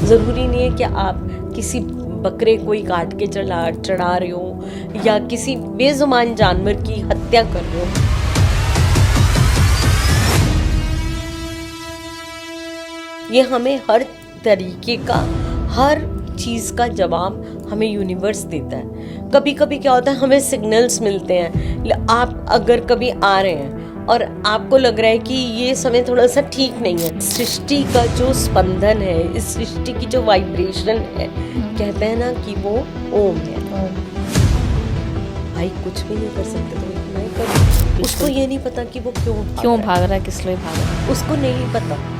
ज़रूरी नहीं है कि आप किसी बकरे को ही काट के चढ़ा रहे हो या किसी बेजुबान जानवर की हत्या कर रहे हो। ये हमें हर तरीके का, हर चीज़ का जवाब हमें यूनिवर्स देता है। कभी कभी क्या होता है, हमें सिग्नल्स मिलते हैं। आप अगर कभी आ रहे हैं और आपको लग रहा है कि ये समय थोड़ा सा ठीक नहीं है, सृष्टि का जो स्पंदन है, इस सृष्टि की जो वाइब्रेशन है, कहते हैं ना कि वो ओम है। भाई कुछ भी नहीं कर सकते तो इतना ही कर। उसको ये नहीं पता कि वो क्यों भाग रहा है, किस लिए भाग रहा है, उसको नहीं पता।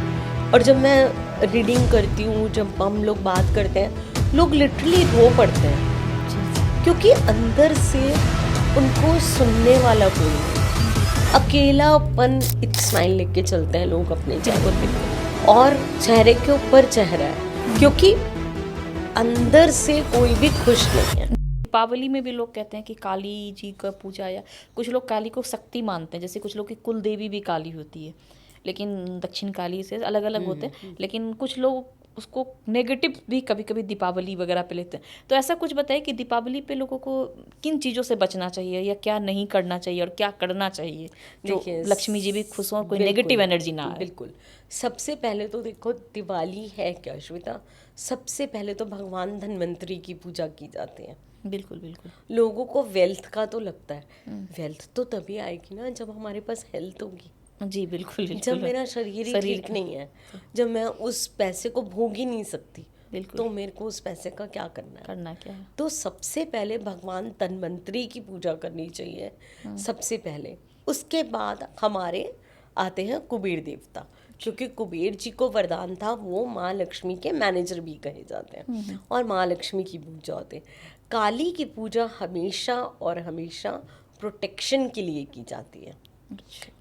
और जब मैं रीडिंग करती हूँ, जब हम लोग बात करते हैं, लोग लिटरली रो पड़ते हैं क्योंकि अंदर से उनको सुनने वाला कोई नहीं। अकेलापन स्माइल लेके चलते हैं लोग अपने चेहरे पे, और चेहरे के ऊपर चेहरा है क्योंकि अंदर से कोई भी खुश नहीं है। दीपावली में भी लोग कहते हैं कि काली जी का पूजा, या कुछ लोग काली को शक्ति मानते हैं, जैसे कुछ लोग की कुल देवी भी काली होती है, लेकिन दक्षिण काली से अलग अलग होते हैं। लेकिन कुछ लोग उसको नेगेटिव भी कभी कभी दीपावली वगैरह पे लेते हैं। तो ऐसा कुछ बताइए कि दीपावली पे लोगों को किन चीज़ों से बचना चाहिए या क्या नहीं करना चाहिए और क्या करना चाहिए जो लक्ष्मी जी भी खुश हों, कोई नेगेटिव एनर्जी ना आए। बिल्कुल। सबसे पहले तो देखो, दिवाली है क्या श्वेता, सबसे पहले तो भगवान धन्वंतरी की पूजा की जाती है। बिल्कुल बिल्कुल। लोगों को वेल्थ का तो लगता है, वेल्थ तो तभी आएगी ना जब हमारे पास हेल्थ होगी। जी बिल्कुल बिल्कुल। जब मेरा शरीर ही ठीक नहीं है, जब मैं उस पैसे को भोग ही नहीं सकती, तो मेरे को उस पैसे का क्या करना क्या है? तो सबसे पहले भगवान धन्वंतरी की पूजा करनी चाहिए सबसे पहले। उसके बाद हमारे आते हैं कुबेर देवता, क्योंकि कुबेर जी को वरदान था, वो माँ लक्ष्मी के मैनेजर भी कहे जाते हैं और माँ लक्ष्मी की पूजा होती है। काली की पूजा हमेशा और हमेशा प्रोटेक्शन के लिए की जाती है।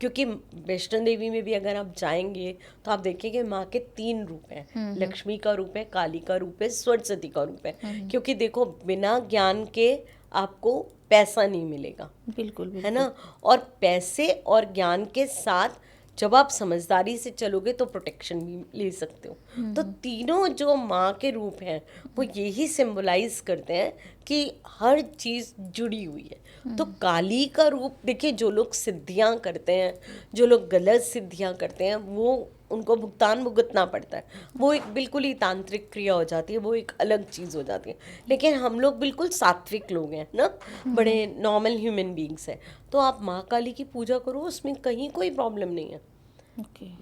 क्योंकि वैष्णो देवी में भी अगर आप जाएंगे तो आप देखेंगे माँ के 3 रूप हैं, लक्ष्मी का रूप है, काली का रूप है, सरस्वती का रूप है। क्योंकि देखो, बिना ज्ञान के आपको पैसा नहीं मिलेगा, बिल्कुल है ना। और पैसे और ज्ञान के साथ जब आप समझदारी से चलोगे तो प्रोटेक्शन भी ले सकते हो। तो तीनों जो माँ के रूप हैं वो यही सिंबलाइज करते हैं कि हर चीज़ जुड़ी हुई है। तो काली का रूप देखिए, जो लोग सिद्धियाँ करते हैं, जो लोग गलत सिद्धियाँ करते हैं, वो उनको भुगतान भुगतना पड़ता है। वो एक बिल्कुल ही तांत्रिक क्रिया हो जाती है, वो एक अलग चीज़ हो जाती है। लेकिन हम लोग बिल्कुल सात्विक लोग हैं ना, बड़े नॉर्मल ह्यूमन बींग्स हैं। तो आप माँ काली की पूजा करो, उसमें कहीं कोई प्रॉब्लम नहीं है।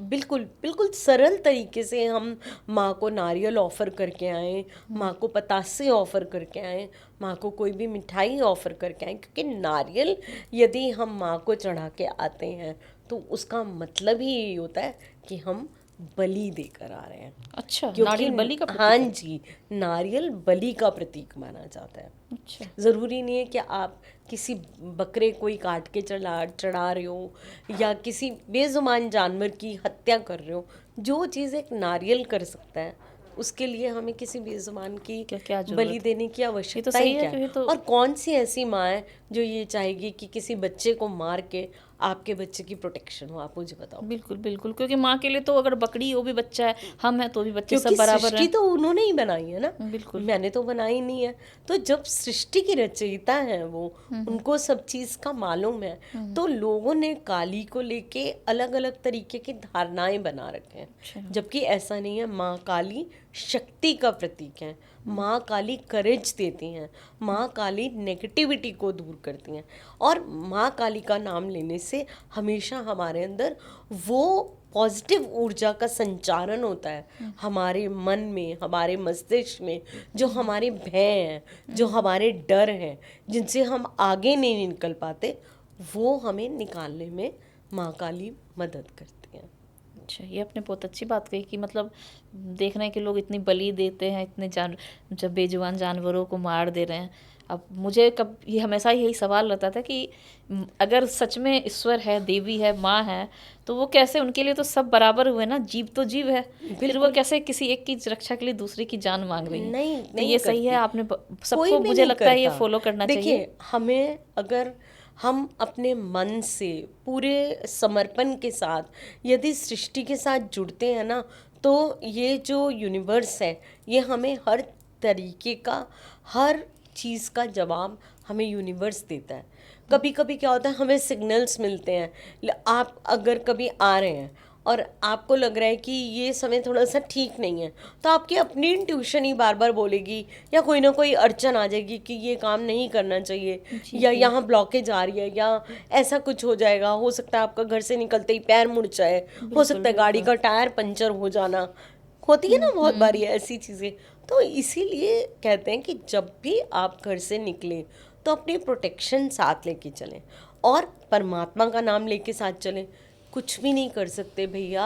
बिल्कुल बिल्कुल सरल तरीके से हम माँ को नारियल ऑफ़र करके आएँ, माँ को पतासे ऑफ़र करके आएँ, माँ को कोई भी मिठाई ऑफ़र करके आएँ। क्योंकि नारियल यदि हम माँ को चढ़ा के आते हैं तो उसका मतलब ही यही होता है कि हम बलि देकर आ रहे हैं। अच्छा, क्योंकि नारियल बलि का प्रतीक हाँ है? जी, नारियल बलि का प्रतीक माना जाता है। अच्छा। ज़रूरी नहीं है कि आप किसी बकरे को ही काट के चढ़ा रहे हो या किसी बेजुबान जानवर की हत्या कर रहे हो। जो चीज़ एक नारियल कर सकता है, उसके लिए हमें किसी बेजुबान की क्या बलि देने की आवश्यकता ही क्या है? और कौन सी ऐसी माँ है जो ये चाहेगी कि किसी बच्चे को मार के आपके बच्चे की प्रोटेक्शन हो? आप मुझे बताओ। बिल्कुल बिल्कुल, क्योंकि माँ के लिए तो अगर बकरी वो भी बच्चा है, हम हैं तो भी बच्चे, सब क्योंकि बराबर सृष्टि हैं। तो उन्होंने ही बनाई है ना, बिल्कुल। मैंने तो बनाई नहीं है। तो जब सृष्टि की रचयिता है वो, उनको सब चीज़ का मालूम है। तो लोगों ने काली को लेके अलग अलग तरीके की धारणाएं बना रखे हैं, जबकि ऐसा नहीं है। माँ काली शक्ति का प्रतीक है, माँ काली करेज देती हैं, माँ काली नेगेटिविटी को दूर करती हैं। और माँ काली का नाम लेने से हमेशा हमारे अंदर वो पॉजिटिव ऊर्जा का संचारण होता है हमारे मन में, हमारे मस्तिष्क में। जो हमारे भय हैं, जो हमारे डर हैं, जिनसे हम आगे नहीं निकल पाते, वो हमें निकालने में माँ काली मदद करती हैं। अच्छा, ये आपने बहुत अच्छी बात कही कि मतलब देख रहे हैं कि लोग इतनी बलि देते हैं, इतने जब बेजुबान जानवरों को मार दे रहे हैं। अब मुझे ये हमेशा यही सवाल रहता था कि अगर सच में ईश्वर है, देवी है, माँ है, तो वो कैसे, उनके लिए तो सब बराबर हुए ना, जीव तो जीव है, फिर वो कैसे किसी एक की रक्षा के लिए दूसरे की जान मांग रही है? नहीं, तो ये सही है, आपने सबको, मुझे नहीं लगता है ये करता। फॉलो करना चाहिए। देखिए, हमें अगर हम अपने मन से पूरे समर्पण के साथ यदि सृष्टि के साथ जुड़ते हैं ना, तो ये जो यूनिवर्स है ये हमें हर तरीके का, हर चीज़ का जवाब हमें यूनिवर्स देता है। कभी कभी क्या होता है, हमें सिग्नल्स मिलते हैं। आप अगर कभी आ रहे हैं और आपको लग रहा है कि ये समय थोड़ा सा ठीक नहीं है, तो आपकी अपनी इंट्यूशन ही बार बार बोलेगी, या कोई ना कोई अड़चन आ जाएगी कि ये काम नहीं करना चाहिए, या यहाँ ब्लॉकेज आ रही है, या ऐसा कुछ हो जाएगा। हो सकता है आपका घर से निकलते ही पैर मुड़ जाए, हो सकता है गाड़ी का टायर पंचर हो जाना, होती है ना बहुत बारी ऐसी चीज़ें। तो इसीलिए कहते हैं कि जब भी आप घर से निकलें तो अपनी प्रोटेक्शन साथ लेके चलें, और परमात्मा का नाम लेके साथ चलें। कुछ भी नहीं कर सकते भैया,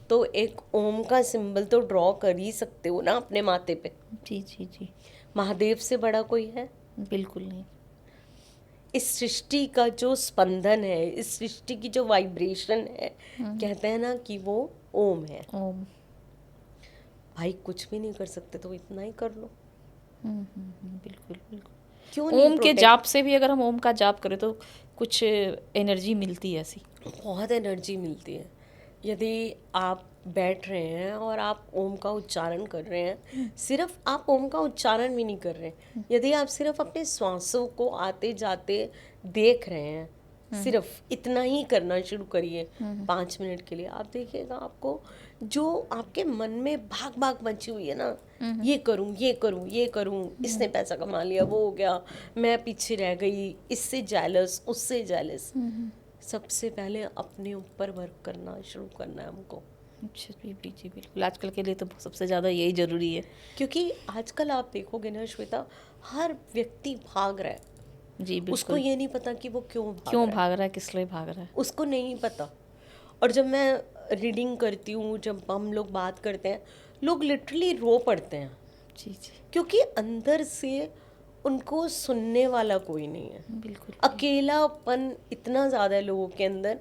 तो एक ओम का सिंबल तो ड्रॉ कर ही सकते हो ना अपने माथे पे। जी जी जी, महादेव से बड़ा कोई है? बिल्कुल नहीं। इस सृष्टि का जो स्पंदन है, इस सृष्टि की जो वाइब्रेशन है, कहते हैं ना कि वो ओम है। ओम। भाई कुछ भी नहीं कर सकते तो इतना ही कर लो। बिल्कुल बिल्कुल। क्यों नहीं? ओम के जाप से भी अगर हम ओम का जाप करें तो कुछ एनर्जी मिलती है ऐसी। बहुत एनर्जी मिलती है। यदि आप बैठ रहे हैं और आप ओम का उच्चारण कर रहे हैं, सिर्फ आप ओम का उच्चारण भी नहीं कर रहे हैं, यदि आप सिर्फ अपने श्वासों को आते जाते देख रहे हैं, सिर्फ इतना ही करना शुरू करिए 5 मिनट के लिए, आप देखिएगा आपको जो आपके मन में भाग भाग मची हुई है ना, ये करूं ये करूं ये करूं, इसने पैसा कमा लिया, वो हो गया, मैं पीछे रह गई, इससे जेलस उससे जेलस, सबसे पहले अपने ऊपर वर्क करना शुरू करना है हमको। अच्छा जी जी बिल्कुल, आजकल के लिए तो सबसे ज़्यादा यही ज़रूरी है। क्योंकि आजकल आप देखोगे ना श्वेता, हर व्यक्ति भाग रहा है। जी बिल्कुल। उसको ये नहीं पता कि वो क्यों भाग रहा है, किस लिए भाग रहा है, उसको नहीं पता। और जब मैं रीडिंग करती हूँ, जब हम लोग बात करते हैं, लोग लिटरली रो पड़ते हैं। जी जी, क्योंकि अंदर से उनको सुनने वाला कोई नहीं है। बिल्कुल। अकेलापन इतना ज़्यादा है लोगों के अंदर।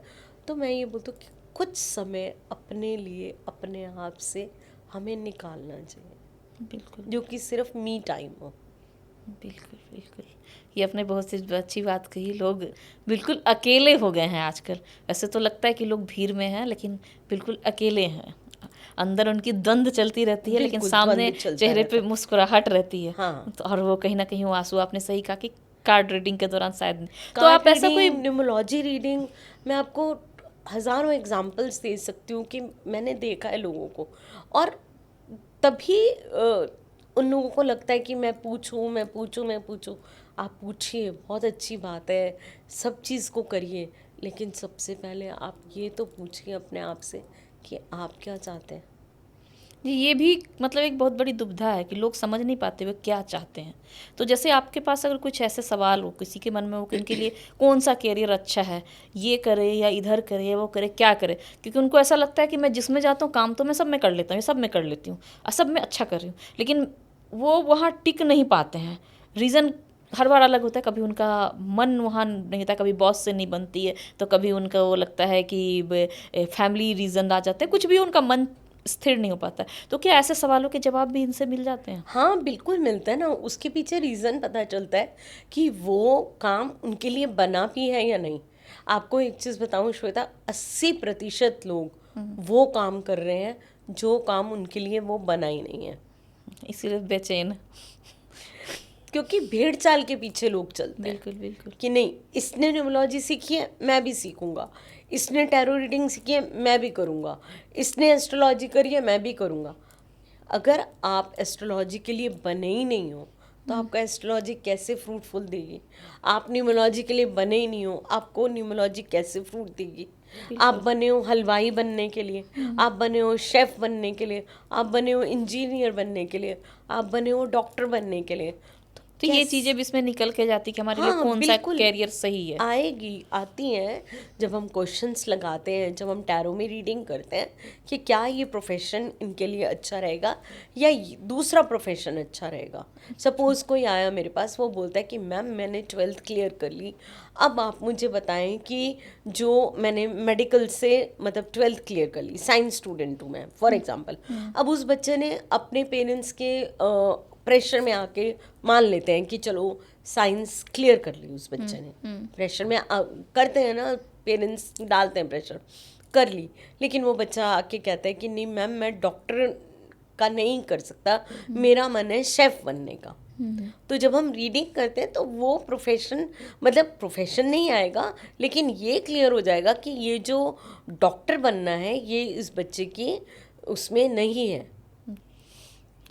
तो मैं ये बोलती हूँ कि कुछ समय अपने लिए, अपने आप से हमें निकालना चाहिए, बिल्कुल जो कि सिर्फ मी टाइम हो। बिल्कुल बिल्कुल, ये आपने बहुत सी अच्छी बात कही। लोग बिल्कुल अकेले हो गए हैं आजकल। ऐसे तो लगता है कि लोग भीड़ में हैं, लेकिन बिल्कुल अकेले हैं। अंदर उनकी द्वंद चलती रहती है, लेकिन बिल्कुल, सामने द्वंद चलता चेहरे पे रहता है। मुस्कुराहट रहती है। हाँ। तो और वो कहीं ना कहीं वो आंसू, आपने सही कहा कि कार्ड रीडिंग के दौरान शायद। तो कार्ड आप ऐसा कोई, रीडिंग, न्यूमरोलॉजी रीडिंग, मैं आपको हज़ारों एग्जांपल्स दे सकती हूँ कि मैंने देखा है लोगों को। और तभी उन लोगों को लगता है कि मैं पूछूं मैं पूछूं मैं पूछूं। आप पूछिए, बहुत अच्छी बात है, सब चीज़ को करिए, लेकिन सबसे पहले आप ये तो पूछिए अपने आप से कि आप क्या चाहते हैं। ये भी मतलब एक बहुत बड़ी दुविधा है कि लोग समझ नहीं पाते वे क्या चाहते हैं। तो जैसे आपके पास अगर कुछ ऐसे सवाल हो किसी के मन में हो कि उनके लिए कौन सा कैरियर अच्छा है, ये करे या इधर करे या वो करे, क्या करे, क्योंकि उनको ऐसा लगता है कि मैं जिसमें जाता हूँ काम तो मैं सब में कर लेता हूँ, सब में कर लेती हूँ और सब में अच्छा कर रही हूँ, लेकिन वो वहाँ टिक नहीं पाते हैं। रीज़न हर बार अलग होता है। कभी उनका मन वहाँ नहीं होता, कभी बॉस से नहीं बनती है, तो कभी उनका वो लगता है कि फैमिली रीज़न आ जाते हैं, कुछ भी उनका मन स्थिर नहीं हो पाता है। तो क्या ऐसे सवालों के जवाब भी इनसे मिल जाते हैं? हाँ बिल्कुल मिलता है ना। उसके पीछे रीज़न पता चलता है कि वो काम उनके लिए बना भी है या नहीं। आपको एक चीज़ बताऊं श्वेता, 80% लोग वो काम कर रहे हैं जो काम उनके लिए वो बना ही नहीं है, इसीलिए बेचैन। क्योंकि भेड़ चाल के पीछे लोग चलते हैं। बिल्कुल बिल्कुल। कि नहीं, इसने न्यूमरोलॉजी सीखी है मैं भी सीखूंगा, इसने टैरो रीडिंग सीखी है मैं भी करूंगा, इसने एस्ट्रोलॉजी करी है मैं भी करूंगा। अगर आप एस्ट्रोलॉजी के लिए बने ही नहीं हो तो आपका एस्ट्रोलॉजी कैसे फ्रूटफुल देगी? आप न्यूमरोलॉजी के लिए बने ही नहीं हो, आपको न्यूमरोलॉजी कैसे फ्रूट देगी? आप बने हो हलवाई बनने के लिए, आप बने हो शेफ बनने के लिए, आप बने हो इंजीनियर बनने के लिए, आप बने हो डॉक्टर बनने के लिए, तो ये चीज़ें भी इसमें निकल के जाती कि हमारे लिए हाँ, कौन सा बिल्कुल कैरियर सही है। आती हैं जब हम क्वेश्चंस लगाते हैं, जब हम टैरो में रीडिंग करते हैं कि क्या ये प्रोफेशन इनके लिए अच्छा रहेगा या दूसरा प्रोफेशन अच्छा रहेगा। सपोज कोई आया मेरे पास, वो बोलता है कि मैम मैंने 12th क्लियर कर ली, अब आप मुझे बताएं कि जो मैंने मेडिकल से मतलब 12th क्लियर कर ली, साइंस स्टूडेंट हूँ मैं फॉर एग्जांपल। अब उस बच्चे ने अपने पेरेंट्स के प्रेशर में आके मान लेते हैं कि चलो साइंस क्लियर कर ली उस बच्चे ने, प्रेशर में करते हैं ना पेरेंट्स, डालते हैं प्रेशर, कर ली, लेकिन वो बच्चा आके कहता है कि नहीं मैम मैं डॉक्टर का नहीं कर सकता, मेरा मन है शेफ बनने का। तो जब हम रीडिंग करते हैं तो वो प्रोफेशन, मतलब प्रोफेशन नहीं आएगा, लेकिन ये क्लियर हो जाएगा कि ये जो डॉक्टर बनना है ये इस बच्चे की उसमें नहीं है।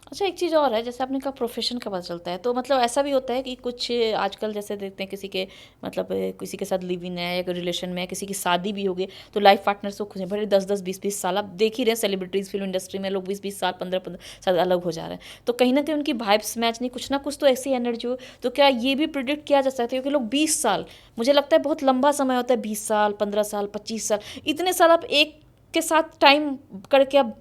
अच्छा, एक चीज़ और है, जैसे आपने कहा प्रोफेशन का पता चलता है, तो मतलब ऐसा भी होता है कि कुछ आजकल जैसे देखते हैं किसी के मतलब किसी के साथ लिव इन है या रिलेशन में है, किसी की शादी भी हो गई, तो लाइफ पार्टनर से खुश हैं, बड़े 10-10 20-20 साल, आप देख ही रहे हैं सेलिब्रिटीज़ फिल्म इंडस्ट्री में लोग 20-20 साल 15-15 साल अलग हो जा रहे हैं, तो कहीं ना कहीं उनकी वाइब्स मैच नहीं, कुछ ना कुछ तो ऐसी एनर्जी हो। तो क्या ये भी प्रिडिक्ट किया जा सकता है, क्योंकि लोग 20 साल, मुझे लगता है बहुत लंबा समय होता है, 20 साल 15 साल 25 साल, इतने साल आप एक के साथ टाइम करके आप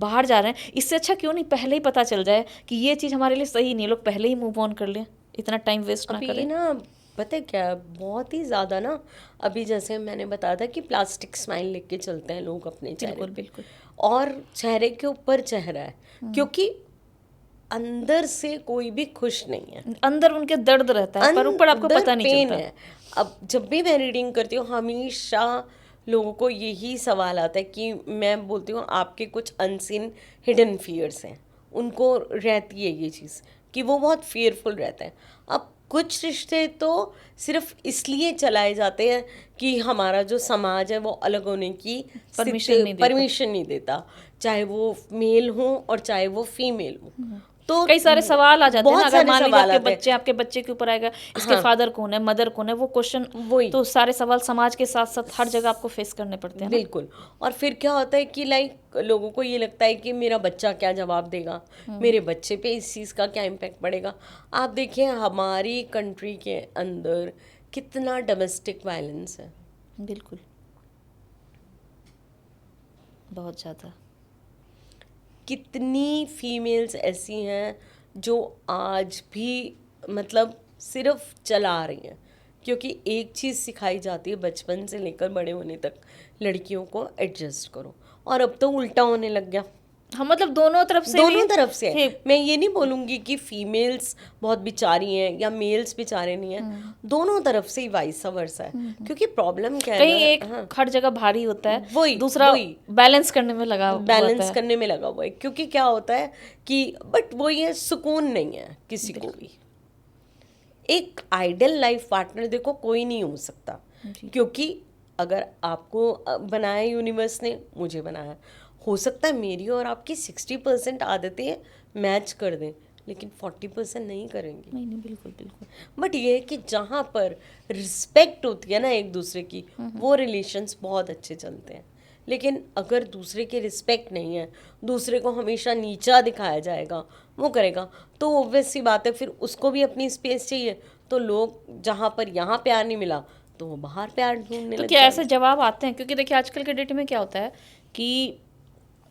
बाहर जा रहे हैं, इससे अच्छा क्यों नहीं पहले ही पता चल जाए कि ये चीज़ हमारे लिए सही नहीं है, लोग पहले ही मूव ऑन कर लें, इतना टाइम वेस्ट ना अभी करें। ना पता है क्या, बहुत ही ज़्यादा ना, अभी जैसे मैंने बताया था कि प्लास्टिक स्माइल लेके चलते हैं लोग अपने चेहरे बिल्कुल पे, बिल्कुल। और चेहरे के ऊपर चेहरा है, क्योंकि अंदर से कोई भी खुश नहीं है, अंदर उनके दर्द रहता है पर ऊपर आपको अंदर पता नहीं पेन चलता। है। अब जब भी मैं रीडिंग करती हूँ हमेशा लोगों को यही सवाल आता है कि मैं बोलती हूँ आपके कुछ अनसीन हिडन फियर्स हैं, उनको रहती है ये चीज़ कि वो बहुत फियरफुल रहते हैं। अब कुछ रिश्ते तो सिर्फ इसलिए चलाए जाते हैं कि हमारा जो समाज है वो अलग होने की परमिशन नहीं देता। परमिशन नहीं देता, चाहे वो मेल हो और चाहे वो फीमेल हो। तो कई सारे सवाल आ जाते हैं ना, बहुत अगर सारे मान लीजिए सवाल आते हैं। आपके बच्चे के ऊपर आएगा, इसके हाँ, फादर कौन है, मदर कौन है, वो क्वेश्चन, वही तो सारे सवाल समाज के साथ साथ हर जगह आपको फेस करने पड़ते हैं ना। बिल्कुल। और फिर क्या होता है कि लाइक लोगों को ये लगता है कि मेरा बच्चा क्या जवाब देगा, मेरे बच्चे पे इस चीज़ का क्या इम्पैक्ट पड़ेगा। आप देखिए हमारी कंट्री के अंदर कितना डोमेस्टिक वायलेंस है। बिल्कुल, बहुत ज़्यादा। कितनी फीमेल्स ऐसी हैं जो आज भी मतलब सिर्फ चला रही हैं, क्योंकि एक चीज़ सिखाई जाती है बचपन से लेकर बड़े होने तक, लड़कियों को एडजस्ट करो, और अब तो उल्टा होने लग गया। हाँ, मतलब दोनों तरफ से दोनों भी तरफ से है। है। मैं ये नहीं बोलूँगी कि फीमेल्स बहुत बेचारी हैं या मेल्स बेचारे नहीं हैं, दोनों तरफ से ही वाइस वर्सा है। क्योंकि प्रॉब्लम क्या है कहीं ना, एक हाँ, हर जगह भारी होता है, वही दूसरा वही बैलेंस करने में लगा हुआ बैलेंस होता है। करने में लगा हुआ है। क्योंकि क्या होता है कि बट वो ये सुकून नहीं है किसी को भी। एक आइडियल लाइफ पार्टनर देखो कोई नहीं हो सकता, जी। क्योंकि अगर आपको बनाया यूनिवर्स ने, मुझे बनाया, हो सकता है मेरी और आपकी 60% आदतें मैच कर दें, लेकिन 40% नहीं करेंगी। नहीं नहीं, बिल्कुल बिल्कुल। बट ये है कि जहाँ पर रिस्पेक्ट होती है ना एक दूसरे की, वो रिलेशंस बहुत अच्छे चलते हैं। लेकिन अगर दूसरे की रिस्पेक्ट नहीं है, दूसरे को हमेशा नीचा दिखाया जाएगा, वो करेगा, तो ऑब्वियस सी बात है फिर उसको भी अपनी स्पेस चाहिए। तो लोग जहाँ पर यहाँ प्यार नहीं मिला तो वो बाहर प्यार ढूंढने तो लग क्या ऐसे जाएंगे। जवाब आते हैं, क्योंकि देखिए आजकल के डेट में क्या होता है कि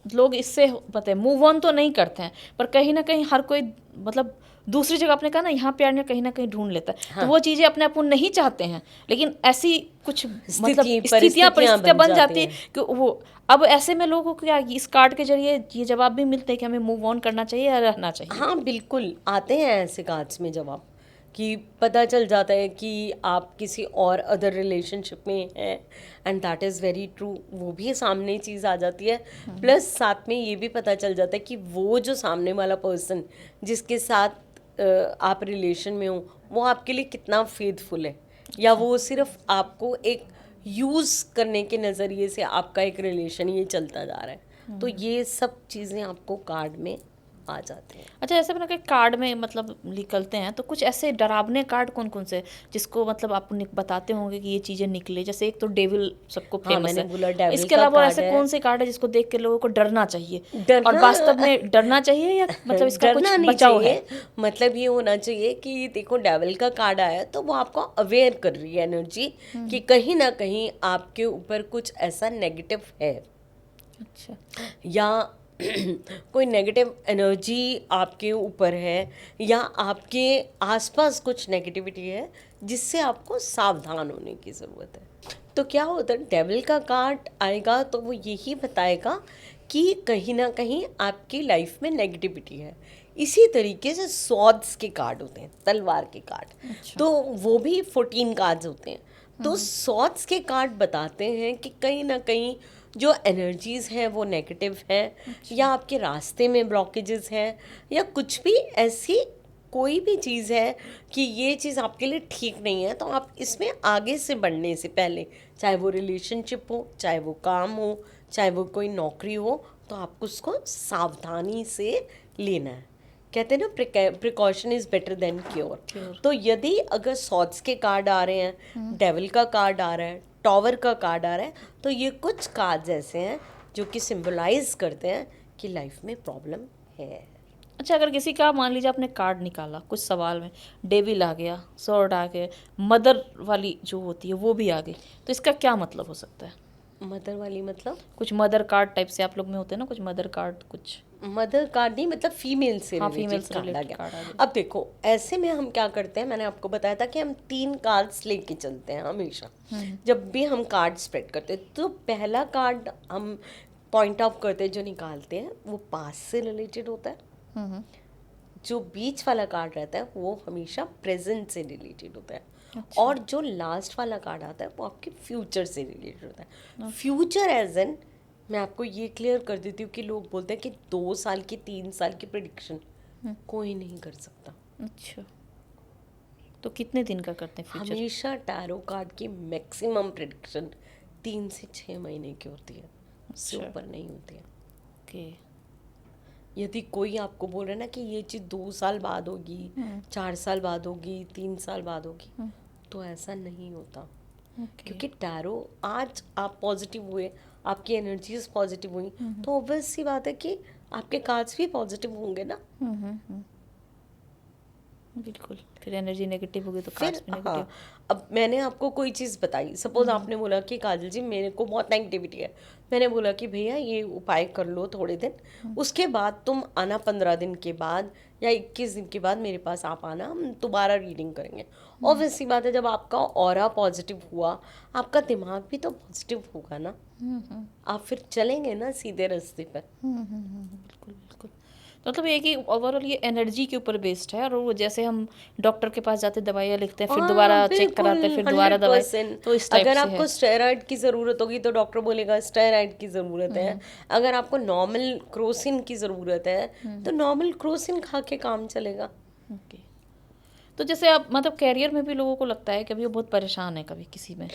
लोग इससे पता है मूव ऑन तो नहीं करते हैं, पर कहीं ना कहीं हर कोई मतलब दूसरी जगह, आपने कहा ना यहाँ प्यार ने कहीं ना कहीं ढूंढ लेता है, तो वो चीज़ें अपने आप वो नहीं चाहते हैं, लेकिन ऐसी कुछ मतलब परिस्थितियाँ बन जाती है कि वो, अब ऐसे में लोगों को क्या इस कार्ड के जरिए ये जवाब भी मिलते हैं कि हमें मूव ऑन करना चाहिए या रहना चाहिए। हाँ बिल्कुल, आते हैं ऐसे कार्ड्स में जवाब कि पता चल जाता है कि आप किसी और अदर रिलेशनशिप में हैं, and that is very true, वो भी सामने चीज़ आ जाती है। प्लस साथ में ये भी पता चल जाता है कि वो जो सामने वाला पर्सन जिसके साथ आप रिलेशन में हो, वो आपके लिए कितना फेथफुल है, या वो सिर्फ आपको एक यूज़ करने के नज़रिए से आपका एक रिलेशन ये चलता जा रहा है। तो ये सब चीज़ें आपको कार्ड में आ जाते हैं। अच्छा, ऐसे बना कि कार्ड में मतलब निकलते हैं, तो कुछ ऐसे डरावने कार्ड कौन कौन से जिसको मतलब आप बताते होंगे कि ये चीज़ें निकले, जैसे एक तो डेविल सबको हाँ, फेमस मैंने है, बोला डेविल इसके का अलावा कार्ड ऐसे है। कौन से कार्ड है जिसको देख के लोगों को डरना चाहिए, डरना और वास्तव में डरना चाहिए या मतलब इसका कुछ डरना नहीं बचाव है? चाहिए, मतलब ये होना चाहिए कि देखो डेविल का कार्ड आया तो वो आपको अवेयर कर रही है एनर्जी कि कहीं ना कहीं आपके ऊपर कुछ ऐसा नेगेटिव है, अच्छा, या कोई नेगेटिव एनर्जी आपके ऊपर है, या आपके आसपास कुछ नेगेटिविटी है जिससे आपको सावधान होने की ज़रूरत है। तो क्या होता है, डेविल का कार्ड आएगा तो वो यही बताएगा कि कहीं ना कहीं आपकी लाइफ में नेगेटिविटी है। इसी तरीके से सॉर्ड्स के कार्ड होते हैं, तलवार के कार्ड, तो वो भी 14 कार्ड्स होते हैं। तो सॉर्ट्स के कार्ड बताते हैं कि कहीं ना कहीं जो एनर्जीज हैं वो नेगेटिव है, या आपके रास्ते में ब्लॉकेजेस हैं, या कुछ भी ऐसी कोई भी चीज़ है कि ये चीज़ आपके लिए ठीक नहीं है, तो आप इसमें आगे से बढ़ने से पहले, चाहे वो रिलेशनशिप हो, चाहे वो काम हो, चाहे वो कोई नौकरी हो, तो आपको उसको सावधानी से लेना है। कहते हैं ना, precaution is better than cure. तो यदि अगर सॉर्ड्स के कार्ड आ रहे हैं, डेविल का कार्ड आ रहा है, टॉवर का कार्ड आ रहा है, तो ये कुछ कार्ड्स ऐसे हैं जो कि सिंबलाइज करते हैं कि लाइफ में प्रॉब्लम है। अच्छा, अगर किसी का मान लीजिए आपने कार्ड निकाला कुछ सवाल में, डेविल आ गया, सॉर्ड आ गए, मदर वाली जो होती है वो भी आ गई, तो इसका क्या मतलब हो सकता है? मदर वाली मतलब? कुछ मदर कार्ड टाइप से आप लोग में होते हैं ना, कुछ मदर कार्ड, कुछ मदर कार्ड नहीं, मतलब फीमेल से हाँ, फीमेल रिलेटेड से कार्ड आ related गया। कार्ड आ गया। अब देखो, ऐसे में हम क्या करते हैं, मैंने आपको बताया था कि हम 3 कार्ड्स लेके चलते हैं हमेशा। जब भी हम कार्ड स्प्रेड करते हैं, तो पहला कार्ड हम पॉइंट आउट करते हैं जो निकालते हैं, वो पास्ट से रिलेटेड होता है। जो बीच वाला कार्ड रहता है वो हमेशा प्रेजेंट से रिलेटेड होता है। अच्छा। और जो लास्ट वाला कार्ड आता है वो आपके फ्यूचर से रिलेटेड होता है। फ्यूचर एज एन, मैं आपको ये क्लियर कर देती हूँ कि लोग बोलते हैं कि 2 साल की 3 साल की प्रेडिक्शन कोई नहीं कर सकता। अच्छा, तो कितने दिन का करते हैं फ्यूचर? हमेशा टैरो कार्ड की मैक्सिमम प्रेडिक्शन 3 से 6 महीने की होती है, उससे अच्छा। ऊपर नहीं होती है। ओके। यदि कोई आपको बोल रहा है ना कि ये चीज़ 2 साल बाद होगी, 4 साल बाद होगी, 3 साल बाद होगी, तो ऐसा नहीं होता। ओके। क्योंकि टैरो, आज आप पॉजिटिव हुए, आपकी एनर्जीज पॉजिटिव हुई, तो ऑब्वियस सी बात है कि आपके कार्ड्स भी पॉजिटिव होंगे ना। बिल्कुल, फिर एनर्जी नेगेटिव होगी तो फिर कार्ड्स भी हाँ, नेगेटिव। अब मैंने आपको कोई चीज़ बताई, सपोज आपने बोला कि काजल जी मेरे को बहुत नेगेटिविटी है, मैंने बोला कि भैया ये उपाय कर लो थोड़े दिन, उसके बाद तुम आना 15 दिन के बाद या 21 दिन के बाद मेरे पास आप आना, हम दोबारा रीडिंग करेंगे। ऑब्वियस सी बात है, जब आपका ऑरा पॉजिटिव हुआ, आपका दिमाग भी तो पॉजिटिव होगा ना, आप फिर चलेंगे ना सीधे रास्ते पर। बिल्कुल बिल्कुल। तो मतलब ये कि ओवरऑल ये एनर्जी के ऊपर बेस्ड है, और वो जैसे हम डॉक्टर के पास जाते दवाइयाँ लिखते हैं, फिर हाँ, दोबारा चेक बिल्कुल, कराते हैं, फिर दोबारा दवाई, 100%। तो इस टाइप अगर से आपको है। स्टेरॉइड की ज़रूरत होगी तो डॉक्टर बोलेगा स्टेरॉइड की ज़रूरत है। अगर आपको नॉर्मल क्रोसिन की ज़रूरत है तो नॉर्मल क्रोसिन खा के काम चलेगा। ओके। तो जैसे आप मतलब कैरियर में भी लोगों को लगता है कि अभी वो बहुत परेशान है कभी किसी में,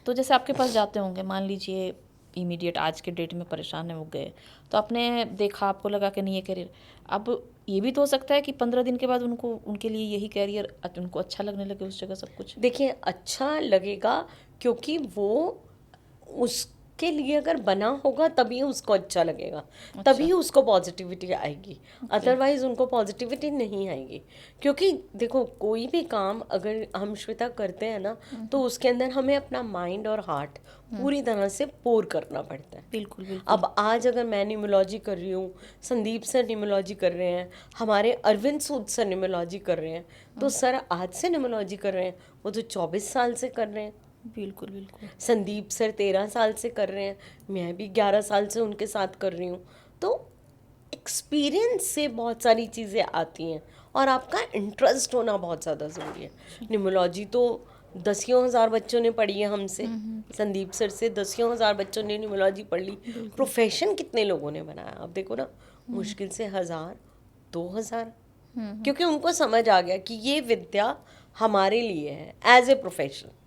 तो जैसे आपके पास जाते होंगे, मान लीजिए इमीडिएट आज के डेट में परेशान है, वो गए, तो आपने देखा, आपको लगा कि नहीं ये कैरियर, अब ये भी तो हो सकता है कि 15 दिन के बाद उनको, उनके लिए यही कैरियर उनको अच्छा लगने लगे, उस जगह सब कुछ। देखिए, अच्छा लगेगा क्योंकि वो उसके लिए अगर बना होगा तभी उसको अच्छा लगेगा, तभी उसको पॉजिटिविटी आएगी, अदरवाइज उनको पॉजिटिविटी नहीं आएगी। क्योंकि देखो, कोई भी काम अगर हम श्वेता करते हैं ना, तो उसके अंदर हमें अपना माइंड और हार्ट पूरी तरह से पोर करना पड़ता है। बिल्कुल बिल्कुल। अब आज अगर मैं न्यूमोलॉजी कर रही हूँ, संदीप सर न्यूमोलॉजी कर रहे हैं, हमारे अरविंद सूद सर न्यूमोलॉजी कर रहे हैं, तो सर आज से न्यूमोलॉजी कर रहे हैं, वो तो 24 साल से कर रहे हैं। बिल्कुल बिल्कुल। संदीप सर 13 साल से कर रहे हैं, मैं भी 11 साल से उनके साथ कर रही हूँ। तो एक्सपीरियंस से बहुत सारी चीज़ें आती हैं, और आपका इंटरेस्ट होना बहुत ज़्यादा ज़रूरी है। न्यूमोलॉजी तो 10,000 बच्चों ने पढ़ी है हमसे, संदीप सर से 10,000 बच्चों ने न्यूमोलॉजी पढ़ ली। प्रोफेशन कितने लोगों ने बनाया, अब देखो ना, मुश्किल से 1,000 2,000, क्योंकि उनको समझ आ गया कि ये विद्या हमारे लिए है एज ए प्रोफेशन।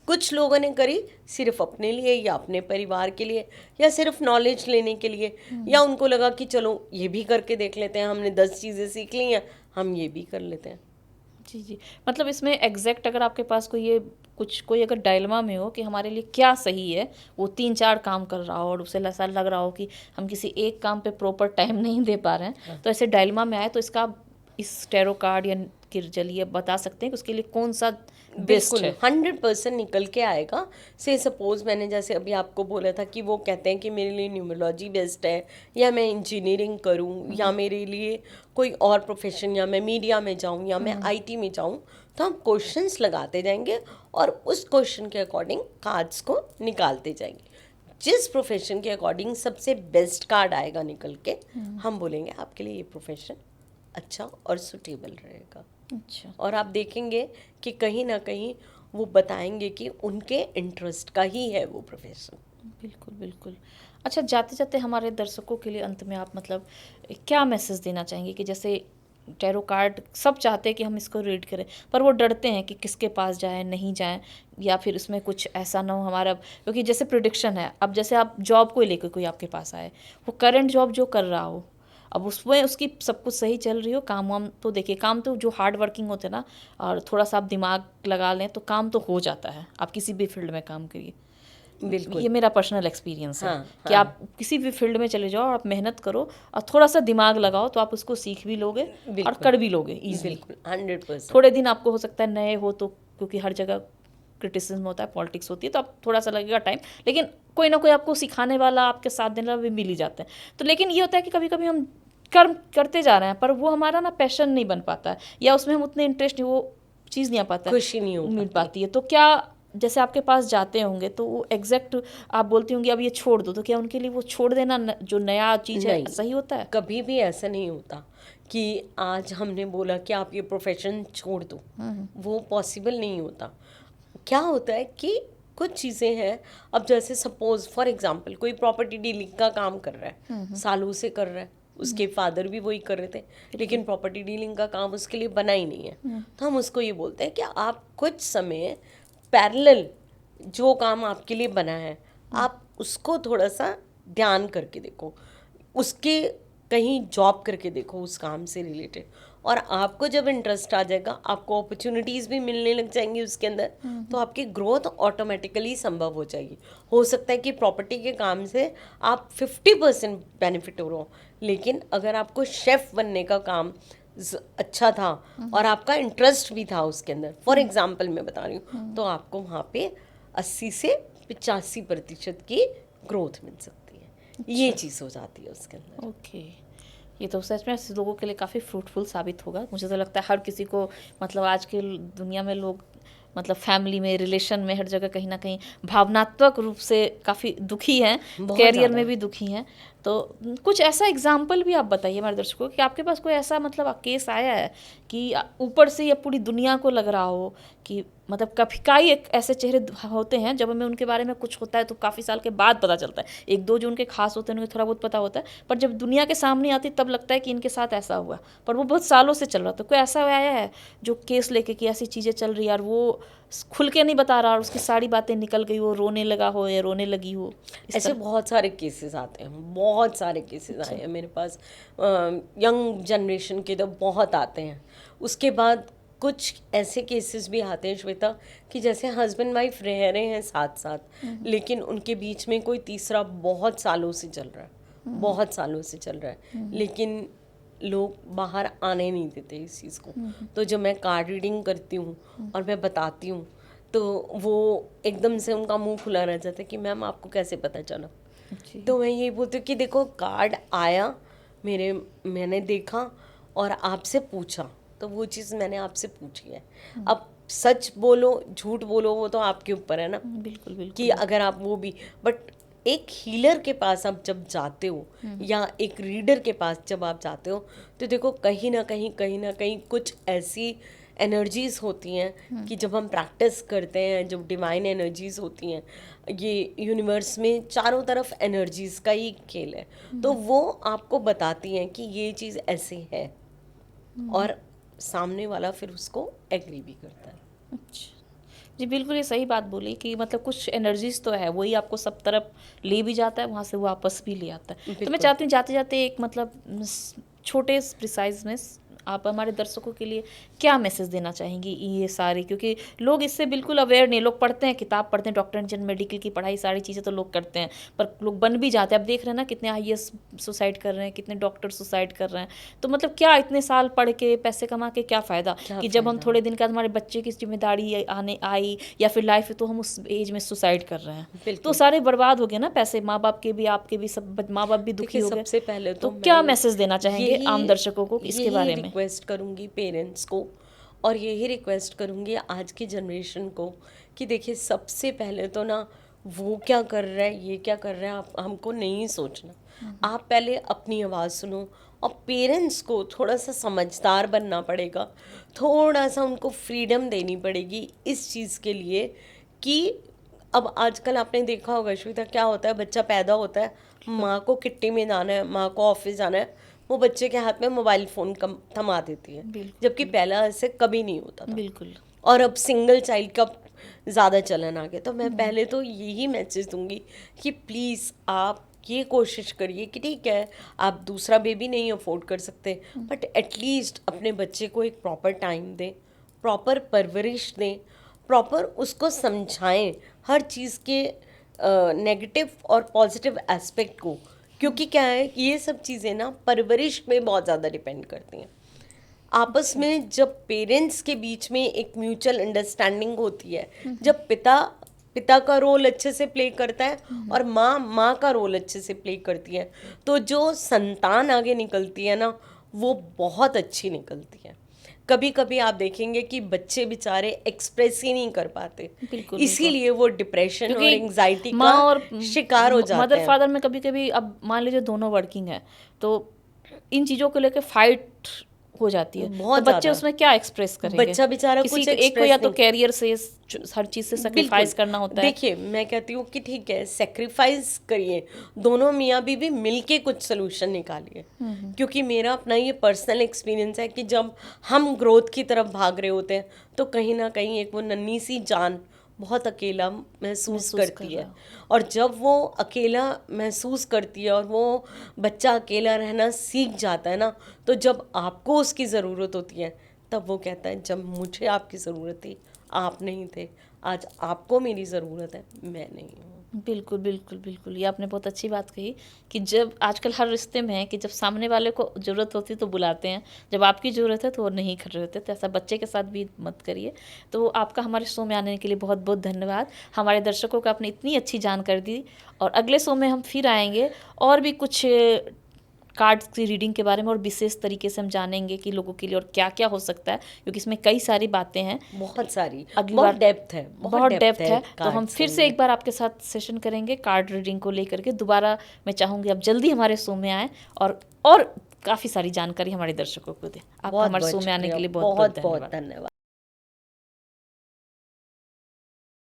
कुछ लोगों ने करी सिर्फ अपने लिए, या अपने परिवार के लिए, या सिर्फ नॉलेज लेने के लिए, या उनको लगा कि चलो ये भी करके देख लेते हैं, हमने 10 चीज़ें सीख ली हैं, हम ये भी कर लेते हैं। जी जी। मतलब इसमें एग्जैक्ट अगर आपके पास कोई ये कुछ, कोई अगर डायलमा में हो कि हमारे लिए क्या सही है, वो 3-4 काम कर रहा हो और उसे ऐसा लग रहा हो कि हम किसी एक काम पे प्रॉपर टाइम नहीं दे पा रहे हैं, तो ऐसे डायलमा में आए, तो इसका आप इस टैरो कार्ड या के जरिए बता सकते हैं कि उसके लिए कौन सा बेस्ट बिल्कुल है? 100% निकल के आएगा। से सपोज मैंने जैसे अभी आपको बोला था कि वो कहते हैं कि मेरे लिए न्यूमरोलॉजी बेस्ट है, या मैं इंजीनियरिंग करूं, या मेरे लिए कोई और प्रोफेशन, या मैं मीडिया में जाऊं, या मैं आईटी में जाऊं, तो हम क्वेश्चंस लगाते जाएंगे और उस क्वेश्चन के अकॉर्डिंग कार्ड्स को निकालते जाएंगे। जिस प्रोफेशन के अकॉर्डिंग सबसे बेस्ट कार्ड आएगा निकल के, हम बोलेंगे आपके लिए ये प्रोफेशन अच्छा और सुटेबल रहेगा। अच्छा। और आप देखेंगे कि कहीं ना कहीं वो बताएंगे कि उनके इंटरेस्ट का ही है वो प्रोफेशन। बिल्कुल बिल्कुल। अच्छा, जाते जाते हमारे दर्शकों के लिए अंत में आप मतलब क्या मैसेज देना चाहेंगे कि जैसे टैरो कार्ड सब चाहते हैं कि हम इसको रीड करें, पर वो डरते हैं कि किसके पास जाएं नहीं जाएं, या फिर उसमें कुछ ऐसा ना हो हमारा, क्योंकि जैसे प्रिडिक्शन है, अब जैसे आप जॉब को लेकर कोई आपके पास आए, वो करंट जॉब जो कर रहा हो, अब उसमें उसकी सब कुछ सही चल रही हो, काम वाम तो देखिए, काम तो जो हार्ड वर्किंग होते हैं ना, और थोड़ा सा आप दिमाग लगा लें तो काम तो हो जाता है, आप किसी भी फील्ड में काम करिए। बिल्कुल। ये मेरा पर्सनल एक्सपीरियंस है हाँ, कि हाँ। आप किसी भी फील्ड में चले जाओ, आप मेहनत करो और थोड़ा सा दिमाग लगाओ तो आप उसको सीख भी लोगे और बिल्कुल, कर भी लोगे ईजिली। बिल्कुल 100%। थोड़े दिन आपको हो सकता है नए हो तो, क्योंकि हर जगह क्रिटिसिज्म होता है, पॉलिटिक्स होती है, तो आप थोड़ा सा लगेगा टाइम, लेकिन कोई ना कोई आपको सिखाने वाला, आपके साथ देने वाला भी मिल ही जाते हैं। तो लेकिन ये होता है कि कभी कभी हम कर्म करते जा रहे हैं, पर वो हमारा ना पैशन नहीं बन पाता है, या उसमें हम उतने इंटरेस्ट नहीं, वो चीज़ नहीं आ पाता है, खुशी नहीं हो मिल पाती। पाती है। तो क्या जैसे आपके पास जाते होंगे तो वो एग्जैक्ट आप बोलती होंगी अब ये छोड़ दो, तो क्या उनके लिए वो छोड़ देना जो नया चीज़ है नहीं, सही होता है? कभी भी ऐसा नहीं होता कि आज हमने बोला कि आप ये प्रोफेशन छोड़ दो, वो पॉसिबल नहीं होता। क्या होता है कि कुछ चीज़ें हैं, अब जैसे सपोज फॉर एग्जांपल कोई प्रॉपर्टी डीलिंग का काम कर रहा है, सालों से कर रहा है, उसके फादर भी वही कर रहे थे, लेकिन प्रॉपर्टी डीलिंग का काम उसके लिए बना ही नहीं है, तो हम उसको ये बोलते हैं कि आप कुछ समय पैरेलल जो काम आपके लिए बना है, आप उसको थोड़ा सा ध्यान करके देखो, उसके कहीं जॉब करके देखो उस काम से रिलेटेड, और आपको जब इंटरेस्ट आ जाएगा, आपको अपॉर्चुनिटीज़ भी मिलने लग जाएंगी उसके अंदर, तो आपकी ग्रोथ ऑटोमेटिकली संभव हो जाएगी। हो सकता है कि प्रॉपर्टी के काम से आप 50% बेनिफिट हो रहे हो, लेकिन अगर आपको शेफ़ बनने का काम अच्छा था और आपका इंटरेस्ट भी था उसके अंदर, फॉर एग्जाम्पल मैं बता रही हूँ, तो आपको वहाँ पे 80 से 85% की ग्रोथ मिल सकती है। ये चीज़ हो जाती है उसके अंदर। ओके, ये तो सच में लोगों के लिए काफ़ी फ्रूटफुल साबित होगा। मुझे तो लगता है हर किसी को, मतलब आज के दुनिया में लोग मतलब फैमिली में, रिलेशन में, हर जगह कहीं ना कहीं भावनात्मक रूप से काफ़ी दुखी हैं, बहुत कैरियर ज़्यादा। में भी दुखी हैं। तो कुछ ऐसा एग्जाम्पल भी आप बताइए हमारे दर्शकों को कि आपके पास कोई ऐसा मतलब केस आया है कि ऊपर से या पूरी दुनिया को लग रहा हो कि मतलब कभी कई ऐसे चेहरे होते हैं जब हमें उनके बारे में कुछ होता है तो काफ़ी साल के बाद पता चलता है, एक दो जो उनके खास होते हैं उन्हें थोड़ा बहुत पता होता है, पर जब दुनिया के सामने आती तब लगता है कि इनके साथ ऐसा हुआ, पर वो बहुत सालों से चल रहा। तो कोई ऐसा आया है जो केस लेके कि ऐसी चीज़ें चल रही है और वो खुल के नहीं बता रहा और उसकी सारी बातें निकल गई, वो रोने लगा हो या रोने लगी हो, ऐसे बहुत सारे केसेस आते हैं, बहुत सारे केसेस आए हैं मेरे पास। यंग जनरेशन के तो बहुत आते हैं। उसके बाद कुछ ऐसे केसेस भी आते हैं श्वेता, कि जैसे हस्बैंड वाइफ रह रहे हैं साथ साथ, लेकिन उनके बीच में कोई तीसरा बहुत सालों से चल रहा है, बहुत सालों से चल रहा है, लेकिन लोग बाहर आने नहीं देते इस चीज़ को। तो जब मैं कार्ड रीडिंग करती हूँ और मैं बताती हूँ, तो वो एकदम से उनका मुंह खुला रह जाता है कि मैम आपको कैसे पता चला। तो मैं यही बोलती हूँ कि देखो, कार्ड आया मैंने देखा और आपसे पूछा, तो वो चीज़ मैंने आपसे पूछी है। अब सच बोलो झूठ बोलो वो तो आपके ऊपर है ना, बिल्कुल बिल्कुल कि अगर आप वो भी, बट एक हीलर के पास आप जब जाते हो या एक रीडर के पास जब आप जाते हो, तो देखो कहीं ना कहीं कुछ ऐसी एनर्जीज होती हैं कि जब हम प्रैक्टिस करते हैं, जब डिवाइन एनर्जीज होती हैं, ये यूनिवर्स में चारों तरफ एनर्जीज का ही खेल है, तो वो आपको बताती हैं कि ये चीज़ ऐसे है, और सामने वाला फिर उसको एग्री भी करता है। अच्छा जी, बिल्कुल ये सही बात बोली कि मतलब कुछ एनर्जीज तो है, वही आपको सब तरफ ले भी जाता है, वहाँ से वापस भी ले आता है। तो मैं बिल्कुल। चाहती हूँ जाते जाते एक मतलब छोटे प्रिसाइज में आप हमारे दर्शकों के लिए क्या मैसेज देना चाहेंगी ये सारी, क्योंकि लोग इससे बिल्कुल अवेयर नहीं, लोग पढ़ते हैं, किताब पढ़ते हैं, डॉक्टर इंजीनियर मेडिकल की पढ़ाई सारी चीज़ें तो लोग करते हैं, पर लोग बन भी जाते हैं। अब देख रहे हैं ना कितने IAS सुसाइड कर रहे हैं, कितने डॉक्टर सुसाइड कर रहे हैं। तो मतलब क्या इतने साल पढ़ के पैसे कमा के क्या फ़ायदा कि जब हम थोड़े दिन बाद हमारे बच्चे की जिम्मेदारी आने आई या फिर लाइफ, तो हम उस एज में सुसाइड कर रहे हैं, तो सारे बर्बाद हो गए ना पैसे, माँ बाप के भी, आपके भी, सब माँ बाप भी दुखी हो गए। सबसे पहले तो क्या मैसेज देना चाहेंगे आम दर्शकों को इसके बारे में? रिक्वेस्ट करूंगी पेरेंट्स को, और यही रिक्वेस्ट करूंगी आज की जनरेशन को, कि देखिए सबसे पहले तो ना वो क्या कर रहा है, ये क्या कर रहा है, आप हमको नहीं सोचना। आप पहले अपनी आवाज़ सुनो और पेरेंट्स को थोड़ा सा समझदार बनना पड़ेगा, थोड़ा सा उनको फ्रीडम देनी पड़ेगी इस चीज़ के लिए कि अब आजकल आपने देखा होगा श्वेता, क्या होता है, बच्चा पैदा होता है, माँ को किट्टी में जाना है, माँ को ऑफिस जाना है, वो बच्चे के हाथ में मोबाइल फ़ोन थमा देती है, जबकि पहला ऐसे कभी नहीं होता था। बिल्कुल। और अब सिंगल चाइल्ड का ज़्यादा चलन आ गया। तो मैं पहले तो यही मैसेज दूंगी कि प्लीज़ आप ये कोशिश करिए कि ठीक है आप दूसरा बेबी नहीं अफोर्ड कर सकते, बट एटलीस्ट अपने बच्चे को एक प्रॉपर टाइम दें, प्रॉपर परवरिश दें, प्रॉपर उसको समझाएं हर चीज़ के नेगेटिव और पॉजिटिव एस्पेक्ट को, क्योंकि क्या है ये सब चीज़ें ना परवरिश में बहुत ज़्यादा डिपेंड करती हैं। आपस में जब पेरेंट्स के बीच में एक म्यूचुअल अंडरस्टैंडिंग होती है, जब पिता का रोल अच्छे से प्ले करता है और माँ का रोल अच्छे से प्ले करती है, तो जो संतान आगे निकलती है ना वो बहुत अच्छी निकलती है। कभी कभी आप देखेंगे कि बच्चे बेचारे एक्सप्रेस ही नहीं कर पाते, इसीलिए वो डिप्रेशन और एंजाइटी का और शिकार हो जाते हैं। मदर फादर में कभी कभी, अब मान लीजिए दोनों वर्किंग है तो इन चीज़ों को लेकर फाइट हो जाती है, तो बच्चे उसमें क्या एक्सप्रेस करेंगे? बच्चा बेचारा कुछ एक को या तो कैरियर से हर चीज़ से सेक्रीफाइस करना होता है। देखिए मैं कहती हूँ कि ठीक है सेक्रीफाइस करिए, दोनों मियाँ बीवी मिलके कुछ सोल्यूशन निकालिए, क्योंकि मेरा अपना ये पर्सनल एक्सपीरियंस है कि जब हम ग्रोथ की तरफ भाग रहे होते हैं तो कहीं ना कहीं एक वो नन्ही सी जान बहुत अकेला महसूस करती है, और जब वो अकेला महसूस करती है और वो बच्चा अकेला रहना सीख जाता है ना, तो जब आपको उसकी ज़रूरत होती है तब वो कहता है जब मुझे आपकी ज़रूरत थी आप नहीं थे, आज आपको मेरी ज़रूरत है मैं नहीं हूँ। बिल्कुल बिल्कुल बिल्कुल, ये आपने बहुत अच्छी बात कही कि जब आजकल हर रिश्ते में है कि जब सामने वाले को ज़रूरत होती है तो बुलाते हैं, जब आपकी ज़रूरत है तो वो नहीं कर रहे होते, तो ऐसा बच्चे के साथ भी मत करिए। तो आपका हमारे शो में आने के लिए बहुत बहुत धन्यवाद। हमारे दर्शकों को आपने इतनी अच्छी जानकारी दी, और अगले शो में हम फिर आएंगे और भी कुछ कार्ड्स की रीडिंग के बारे में और विशेष तरीके से हम जानेंगे कि लोगों के लिए और क्या क्या हो सकता है, क्योंकि इसमें कई सारी बातें हैं, बहुत सारी, अगली बहुत बार डेप्थ है, बहुत डेप्थ है। तो हम फिर से एक बार आपके साथ सेशन करेंगे कार्ड रीडिंग को लेकर के। दोबारा मैं चाहूँगी आप जल्दी हमारे शो में आएँ और काफ़ी सारी जानकारी हमारे दर्शकों को दें। आप हमारे शो में आने के लिए बहुत बहुत धन्यवाद।